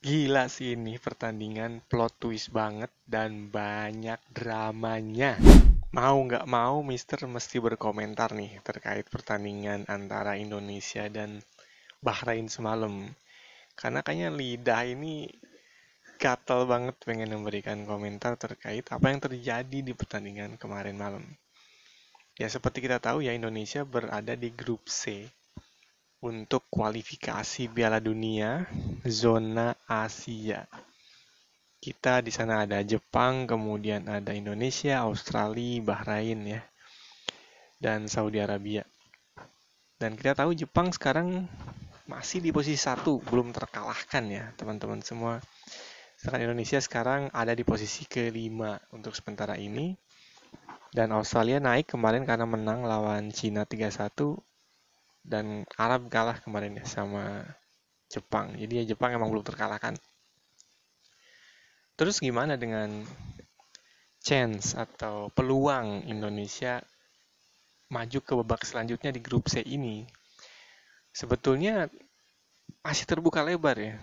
Gila sih ini pertandingan plot twist banget dan banyak dramanya. Mau nggak mau, Mister mesti berkomentar nih terkait pertandingan antara Indonesia dan Bahrain semalam. Karena kayaknya lidah ini gatel banget pengen memberikan komentar terkait apa yang terjadi di pertandingan kemarin malam. Ya seperti kita tahu ya, Indonesia berada di grup C untuk kualifikasi Piala Dunia zona Asia. Kita di sana ada Jepang, kemudian ada Indonesia, Australia, Bahrain ya, dan Saudi Arabia. Dan kita tahu Jepang sekarang masih di posisi satu, belum terkalahkan ya teman-teman semua. Sedangkan Indonesia sekarang ada di posisi kelima untuk sementara ini. Dan Australia naik kemarin karena menang lawan Cina 3-1. Dan Arab kalah kemarin ya sama Jepang. Jadi ya Jepang emang belum terkalahkan. Terus gimana dengan chance atau peluang Indonesia maju ke babak selanjutnya di grup C ini? Sebetulnya masih terbuka lebar ya.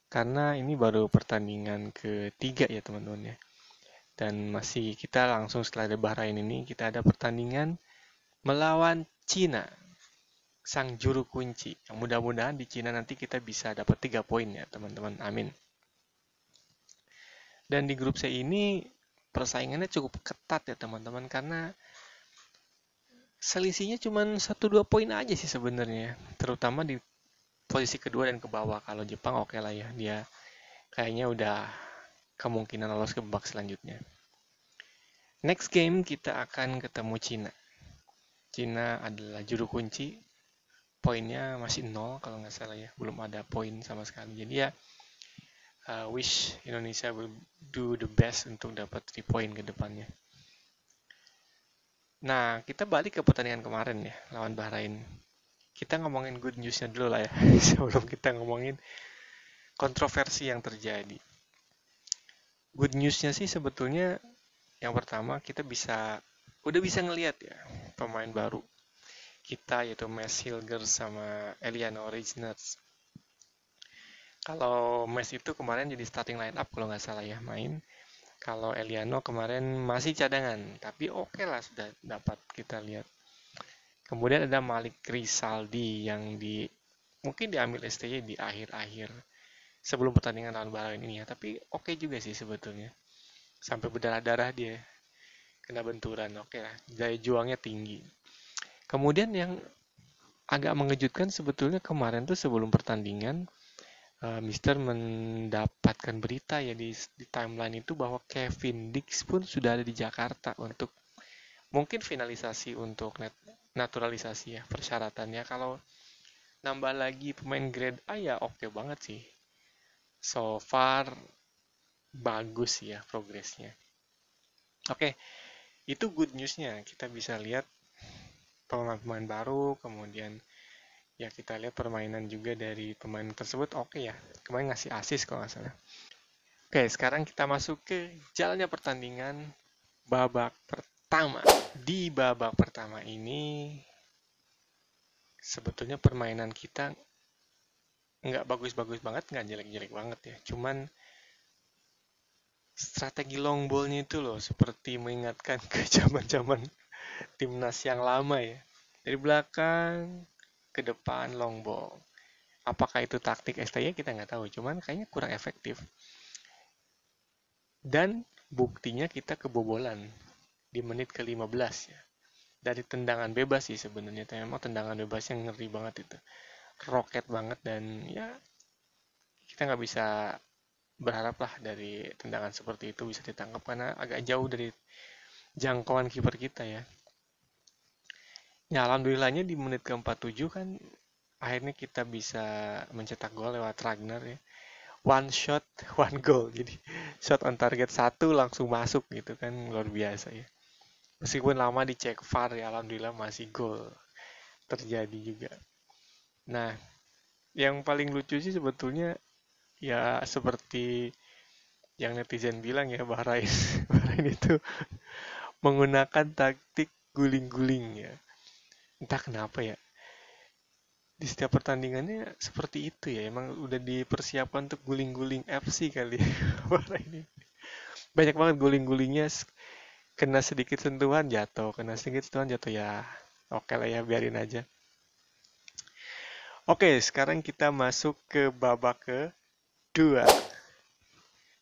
Karena ini baru pertandingan ketiga ya teman-teman ya. Dan masih kita langsung setelah ada Bahrain ini kita ada pertandingan melawan Cina, sang juru kunci. Yang mudah-mudahan di Cina nanti kita bisa dapat 3 poin ya teman-teman. Amin. Dan di grup C ini persaingannya cukup ketat ya teman-teman karena selisihnya cuma 1-2 poin aja sih sebenarnya. Terutama di posisi kedua dan ke bawah. Kalau Jepang oke lah ya, dia kayaknya udah kemungkinan lolos ke babak selanjutnya. Next game kita akan ketemu Cina. Cina adalah juru kunci, poinnya masih 0 kalau nggak salah ya, belum ada poin sama sekali. Jadi ya wish Indonesia will do the best untuk dapat 3 poin ke depannya. Nah, kita balik ke pertandingan kemarin ya, lawan Bahrain. Kita ngomongin good news-nya dulu lah ya, sebelum kita ngomongin kontroversi yang terjadi. Good news-nya sih sebetulnya yang pertama kita udah bisa ngelihat ya pemain baru kita yaitu Max Hilger sama Eliano Reijners. Kalau Max itu kemarin jadi starting line up kalau nggak salah ya main. Kalau Eliano kemarin masih cadangan, tapi oke lah sudah dapat kita lihat. Kemudian ada Malik Rizaldi yang mungkin diambil STY di akhir-akhir sebelum pertandingan lawan Bahrain ini ya, tapi oke juga sih sebetulnya. Sampai berdarah-darah dia kena benturan, oke lah. Daya juangnya tinggi. Kemudian yang agak mengejutkan sebetulnya kemarin tuh sebelum pertandingan Mister mendapatkan berita ya di timeline itu bahwa Kevin Dix pun sudah ada di Jakarta untuk mungkin finalisasi untuk naturalisasi ya persyaratannya. Kalau nambah lagi pemain grade A ya oke banget sih. So far bagus ya progresnya. Oke, itu good newsnya. Kita bisa lihat pemain-pemain baru, kemudian ya kita lihat permainan juga dari pemain tersebut oke ya. Kemarin ngasih assist kalau nggak salah. Oke, sekarang kita masuk ke jalannya pertandingan babak pertama. Di babak pertama ini sebetulnya permainan kita nggak bagus-bagus banget, nggak jelek-jelek banget ya. Cuman strategi long ball-nya itu loh seperti mengingatkan ke zaman-zaman timnas yang lama ya. Dari belakang ke depan long ball. Apakah itu taktik STY kita nggak tahu, cuman kayaknya kurang efektif. Dan buktinya kita kebobolan di menit ke-15 ya. Dari tendangan bebas sih sebenarnya, memang tendangan bebas yang ngeri banget itu. Roket banget dan ya kita nggak bisa berharap lah dari tendangan seperti itu bisa ditangkap karena agak jauh dari jangkauan kiper kita ya. Ya alhamdulillahnya di menit ke-47 kan akhirnya kita bisa mencetak gol lewat Ragnar ya. One shot, one goal. Jadi shot on target satu langsung masuk gitu kan luar biasa ya. Meskipun lama dicek VAR ya alhamdulillah masih gol terjadi juga. Nah, yang paling lucu sih sebetulnya ya seperti yang netizen bilang ya Bahrain Bahrain itu menggunakan taktik guling-guling ya. Entah kenapa ya. di setiap pertandingannya seperti itu ya. Emang udah dipersiapkan untuk guling-guling FC kali ya. Bahrain ini. Banyak banget guling-gulingnya, kena sedikit sentuhan jatuh, kena sedikit sentuhan jatuh ya. Oke lah ya, biarin aja. Oke, sekarang kita masuk ke babak kedua.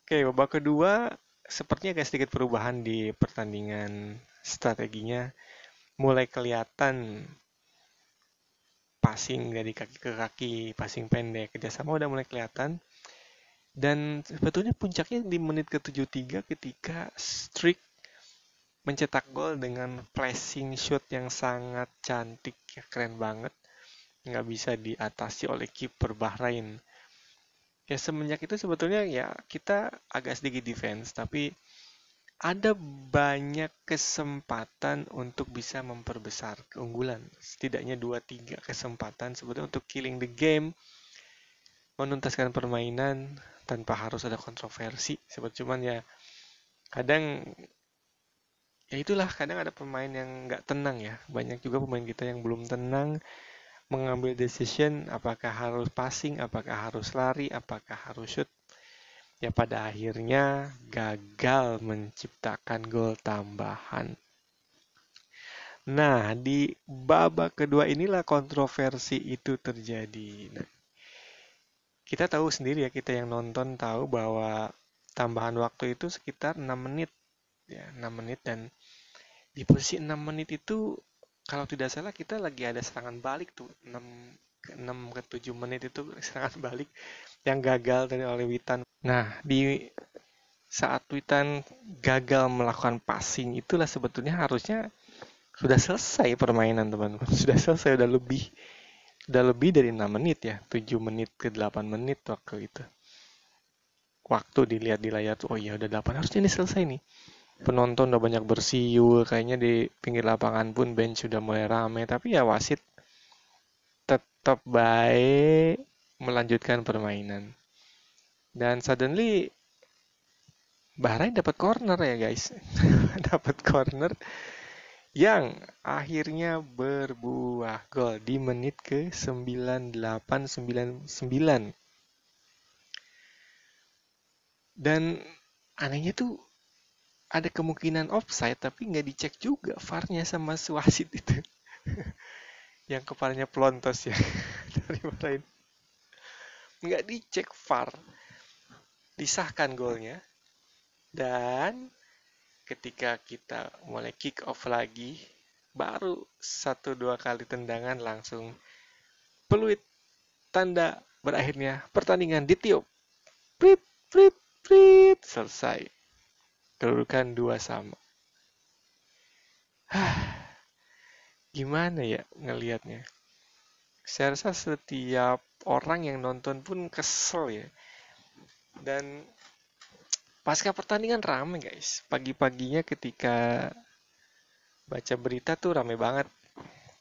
Oke, babak kedua sepertinya agak sedikit perubahan di pertandingan strateginya. Mulai kelihatan passing dari kaki ke kaki, passing pendek, kerjasama udah mulai kelihatan. Dan sebetulnya puncaknya di menit ke-73 ketika Strick mencetak gol dengan flashing shot yang sangat cantik, ya keren banget. Nggak bisa diatasi oleh kiper Bahrain. Ya semenjak itu sebetulnya ya kita agak sedikit defense, tapi ada banyak kesempatan untuk bisa memperbesar keunggulan. Setidaknya 2-3 kesempatan sebetulnya untuk killing the game, menuntaskan permainan tanpa harus ada kontroversi. Sebetulnya cuman ya kadang ya itulah, kadang ada pemain yang nggak tenang ya. Banyak juga pemain kita yang belum tenang mengambil decision apakah harus passing, apakah harus lari, apakah harus shoot. Ya pada akhirnya gagal menciptakan gol tambahan. Nah, di babak kedua inilah kontroversi itu terjadi. Nah, kita tahu sendiri ya, kita yang nonton tahu bahwa tambahan waktu itu sekitar 6 menit. Ya, 6 menit dan di posisi 6 menit itu kalau tidak salah kita lagi ada serangan balik tuh. 6 ke 7 menit itu serangan balik yang gagal dari oleh Witan. Nah, di saat Witan gagal melakukan passing itulah sebetulnya harusnya sudah selesai permainan teman-teman. Sudah selesai, udah lebih dari 6 menit ya, 7 menit ke 8 menit waktu itu. Waktu dilihat di layar tuh, oh iya udah 8, harusnya ini selesai nih. Penonton udah banyak bersiul, kayaknya di pinggir lapangan pun bench sudah mulai rame, tapi ya wasit tetap baik melanjutkan permainan. Dan suddenly Bahrain dapat corner ya guys. Dapat corner yang akhirnya berbuah gol di menit ke 98-99. Dan anehnya tuh ada kemungkinan offside tapi nggak dicek juga VAR-nya sama si wasit itu. Yang kepalanya pelontos ya dari Bahrain. Nggak dicek VAR. Disahkan golnya. Dan ketika kita mulai kick off lagi, baru 1-2 kali tendangan langsung peluit tanda berakhirnya pertandingan ditiup. Prit, prit, prit. Selesai. Kedudukan 2-2. Gimana ya ngelihatnya? Saya rasa setiap orang yang nonton pun kesel ya. Dan pasca pertandingan rame guys. Pagi-paginya ketika baca berita tuh rame banget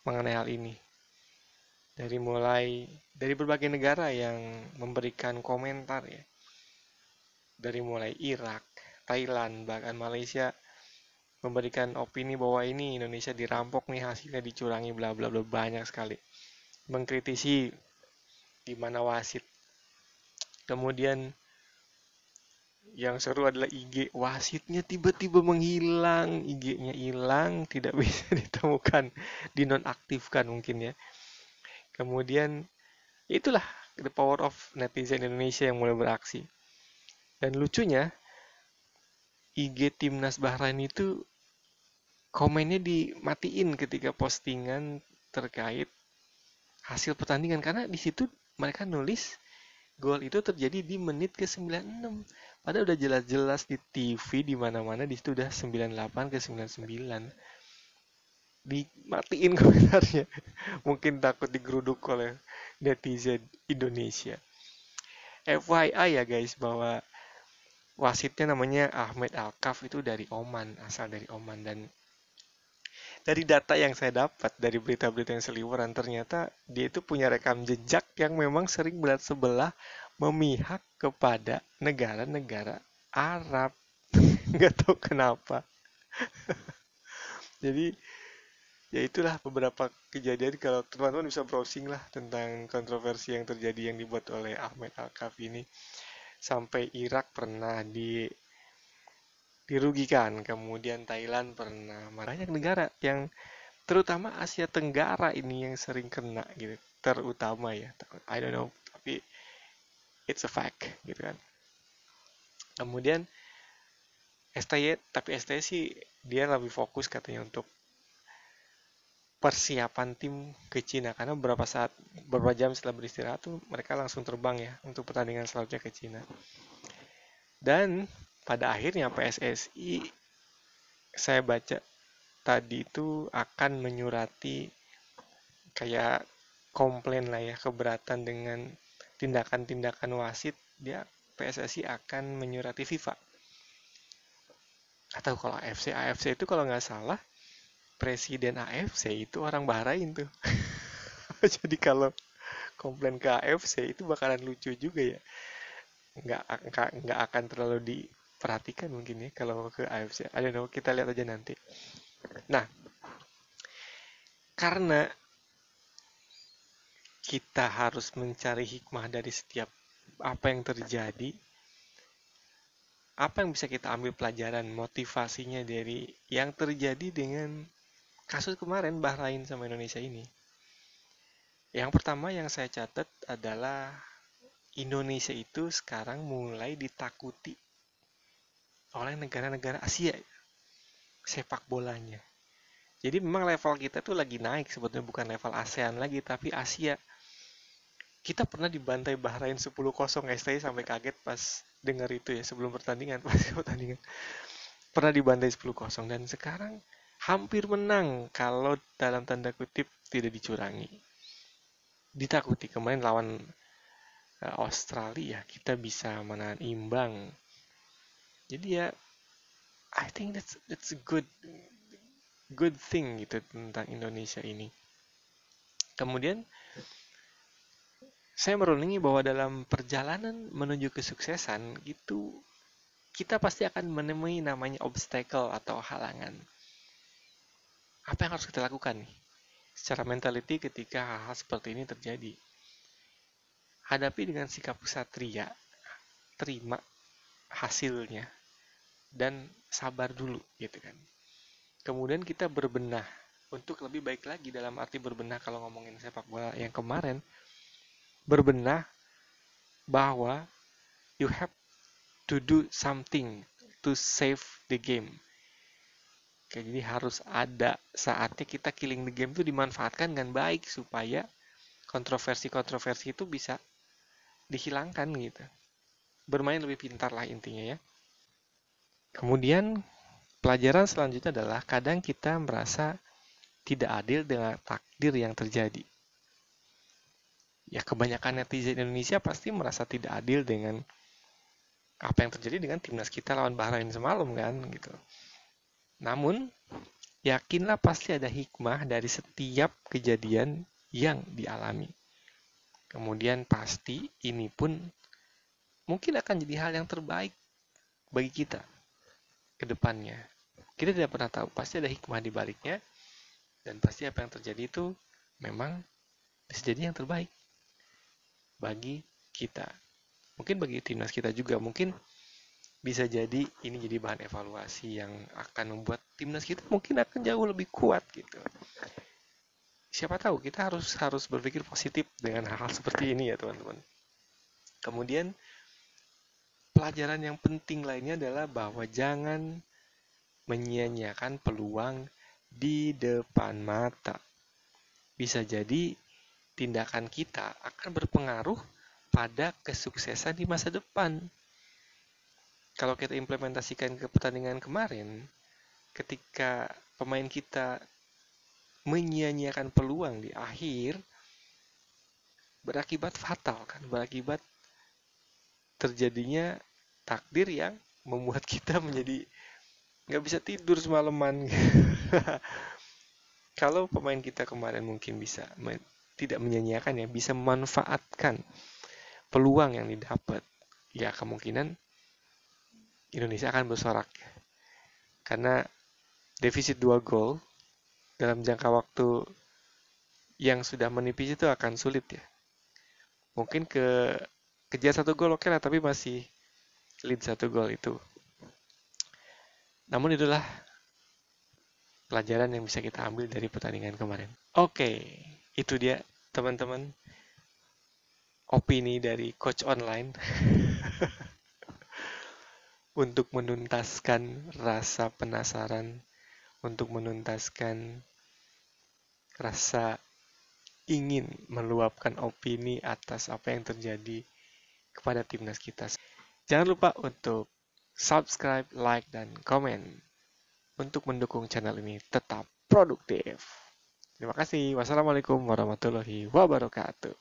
mengenai hal ini. Dari berbagai negara yang memberikan komentar ya. Dari mulai Irak, Thailand, bahkan Malaysia memberikan opini bahwa ini Indonesia dirampok nih, hasilnya dicurangi, bla bla bla, banyak sekali. Mengkritisi di mana wasit. Kemudian yang seru adalah IG wasitnya tiba-tiba menghilang, IG-nya hilang, tidak bisa ditemukan, dinonaktifkan mungkin ya. Kemudian itulah the power of netizen Indonesia yang mulai beraksi. Dan lucunya IG Timnas Bahrain itu komennya dimatiin ketika postingan terkait hasil pertandingan karena di situ mereka nulis gol itu terjadi di menit ke-96. Padahal udah jelas-jelas di TV di mana-mana di situ udah 98 ke 99. Dimatiin komentarnya. Mungkin takut digeruduk oleh netizen Indonesia. FYI ya guys bahwa wasitnya namanya Ahmed Alkaf itu dari Oman, asal dari Oman dan dari data yang saya dapat dari berita-berita yang seliweran ternyata dia itu punya rekam jejak yang memang sering berat sebelah memihak kepada negara-negara Arab. Nggak tahu kenapa. Jadi Ya itulah beberapa kejadian, kalau teman-teman bisa browsing lah tentang kontroversi yang terjadi yang dibuat oleh Ahmed Al-Kaf ini. Sampai Irak pernah dirugikan, kemudian Thailand pernah. Banyak negara yang terutama Asia Tenggara ini yang sering kena gitu. Terutama ya, I don't know, tapi it's a fact gitu kan. Kemudian STY, tapi STY sih dia lebih fokus katanya untuk persiapan tim ke Cina, karena beberapa jam setelah beristirahat tuh mereka langsung terbang ya untuk pertandingan selanjutnya ke Cina. Dan pada akhirnya PSSI, saya baca tadi itu akan menyurati kayak komplain lah ya, keberatan dengan tindakan-tindakan wasit. Dia PSSI akan menyurati FIFA. Atau kalau AFC itu kalau nggak salah presiden AFC itu orang Bahrain tuh. Jadi kalau komplain ke AFC itu bakalan lucu juga ya. Nggak akan terlalu diperhatikan mungkin ya kalau ke AFC. I don't know, kita lihat aja nanti. Nah, karena kita harus mencari hikmah dari setiap apa yang terjadi, apa yang bisa kita ambil pelajaran motivasinya dari yang terjadi dengan kasus kemarin Bahrain sama Indonesia ini. Yang pertama yang saya catat adalah Indonesia itu sekarang mulai ditakuti oleh negara-negara Asia sepak bolanya. Jadi memang level kita tuh lagi naik, sebetulnya bukan level ASEAN lagi, tapi Asia. Kita pernah dibantai Bahrain 10-0 STI sampai kaget pas dengar itu ya, sebelum pertandingan, pas pertandingan. Pernah dibantai 10-0 dan sekarang hampir menang kalau dalam tanda kutip tidak dicurangi. Ditakuti kemarin lawan Australia kita bisa menahan imbang. Jadi ya I think that's a good thing gitu tentang Indonesia ini. Kemudian saya merenungi bahwa dalam perjalanan menuju kesuksesan itu kita pasti akan menemui namanya obstacle atau halangan. Apa yang harus kita lakukan nih secara mentality ketika hal-hal seperti ini terjadi? Hadapi dengan sikap ksatria, terima hasilnya dan sabar dulu gitu kan. Kemudian kita berbenah untuk lebih baik lagi, dalam arti berbenah kalau ngomongin sepak bola yang kemarin, berbenah bahwa you have to do something to save the game. Jadi harus ada saatnya kita killing the game itu dimanfaatkan dengan baik supaya kontroversi-kontroversi itu bisa dihilangkan gitu. Bermain lebih pintar lah intinya ya. Kemudian pelajaran selanjutnya adalah kadang kita merasa tidak adil dengan takdir yang terjadi. Ya kebanyakan netizen Indonesia pasti merasa tidak adil dengan apa yang terjadi dengan timnas kita lawan Bahrain semalam kan gitu. Namun yakinlah pasti ada hikmah dari setiap kejadian yang dialami. Kemudian pasti ini pun mungkin akan jadi hal yang terbaik bagi kita ke depannya. Kita tidak pernah tahu, pasti ada hikmah di baliknya, dan pasti apa yang terjadi itu memang bisa jadi yang terbaik bagi kita. Mungkin bagi timnas kita juga, mungkin bisa jadi ini jadi bahan evaluasi yang akan membuat timnas kita mungkin akan jauh lebih kuat gitu. Siapa tahu, kita harus berpikir positif dengan hal-hal seperti ini ya teman-teman. Kemudian pelajaran yang penting lainnya adalah bahwa jangan menyia-nyiakan peluang di depan mata. Bisa jadi tindakan kita akan berpengaruh pada kesuksesan di masa depan. Kalau kita implementasikan ke pertandingan kemarin, ketika pemain kita menyia-nyiakan peluang di akhir, berakibat fatal kan, berakibat terjadinya takdir yang membuat kita menjadi nggak bisa tidur semalaman. Kalau pemain kita kemarin mungkin bisa tidak menyia-nyiakan ya, bisa memanfaatkan peluang yang didapat, ya kemungkinan Indonesia akan bersorak karena defisit 2 gol dalam jangka waktu yang sudah menipis itu akan sulit ya. Mungkin kejar 1 gol oke lah, tapi masih lead 1 gol itu. Namun itulah pelajaran yang bisa kita ambil dari pertandingan kemarin. Oke, itu dia teman-teman opini dari coach online untuk menuntaskan rasa penasaran, untuk menuntaskan rasa ingin meluapkan opini atas apa yang terjadi kepada timnas kita. Jangan lupa untuk subscribe, like, dan komen untuk mendukung channel ini tetap produktif. Terima kasih. Wassalamualaikum warahmatullahi wabarakatuh.